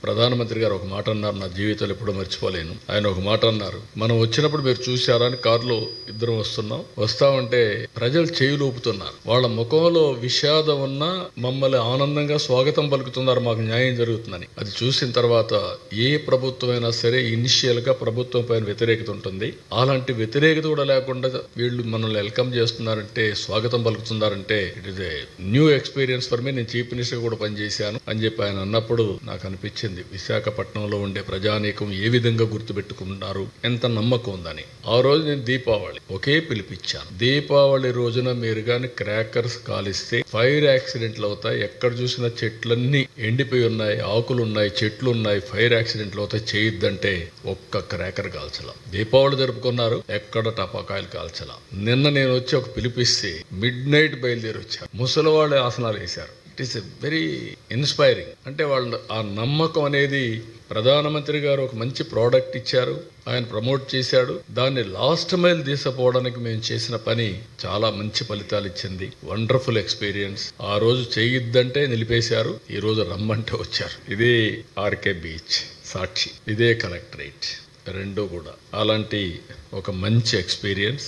ప్రధానమంత్రి గారు ఒక మాట అన్నారు, నా జీవితంలో ఎప్పుడూ మర్చిపోలేను. ఆయన ఒక మాట అన్నారు, మనం వచ్చినప్పుడు మీరు చూశారా అని కారులో ఇద్దరం వస్తామంటే ప్రజలు చేయులు ఊపుతున్నారు, వాళ్ళ ముఖంలో విషాదం ఉన్నా మమ్మల్ని ఆనందంగా స్వాగతం పలుకుతున్నారు, మాకు న్యాయం జరుగుతుందని. అది చూసిన తర్వాత ఏ ప్రభుత్వం అయినా సరే ఇనిషియల్ గా ప్రభుత్వం పైన వ్యతిరేకత ఉంటుంది. అలాంటి వ్యతిరేకత కూడా లేకుండా వీళ్ళు మనల్ని వెల్కమ్ చేస్తున్నారంటే, స్వాగతం పలుకుతున్నారంటే it is a new experience for me. నేను చీఫ్ మినిస్టర్ కూడా పనిచేశాను అని చెప్పి ఆయన అన్నప్పుడు నాకు అనిపించింది, విశాఖపట్నంలో ఉండే ప్రజానీకం ఏ విధంగా గుర్తుపెట్టుకున్నారు, ఎంత నమ్మకం ఉందని. ఆ రోజు నేను దీపావళి ఒకే పిలిపించాను. దీపావళి రోజున మీరు గాని క్రాకర్స్ కాలిస్తే ఫైర్ యాక్సిడెంట్లు అవుతాయి. ఎక్కడ చూసినా చెట్లన్నీ ఎండిపోయి ఉన్నాయి, ఆకులు ఉన్నాయి, చెట్లు ఉన్నాయి, ఫైర్ యాక్సిడెంట్లు అవుతాయి, చేయొద్దంటే ఒక్క క్రాకర్ కాల్చలా. దీపావళి జరుపుకున్నారు, ఎక్కడ టపాకాయలు కాల్చలా. నిన్న నేను వచ్చి ఒక పిలిపిస్తే మిడ్ నైట్ బయలుదేరి వచ్చారు. ముసలి వాళ్ళు ఆసనాలు వేశారు. It is very inspiring. అంటే వాళ్ళు ఆ నమ్మకం అనేది, ప్రధానమంత్రి గారు ఒక మంచి ప్రోడక్ట్ ఇచ్చారు, ఆయన ప్రమోట్ చేశాడు, దాన్ని లాస్ట్ మైల్ తీసుకుపోవడానికి మేము చేసిన పని చాలా మంచి ఫలితాలు ఇచ్చింది. Wonderful experience. ఆ రోజు చేయొద్దంటే నిలిపేశారు, ఈ రోజు రమ్మంటే వచ్చారు. ఇదే ఆర్కే బీచ్ సాక్షి, ఇదే కలెక్టరేట్, రెండు కూడా అలాంటి ఒక మంచి ఎక్స్పీరియన్స్.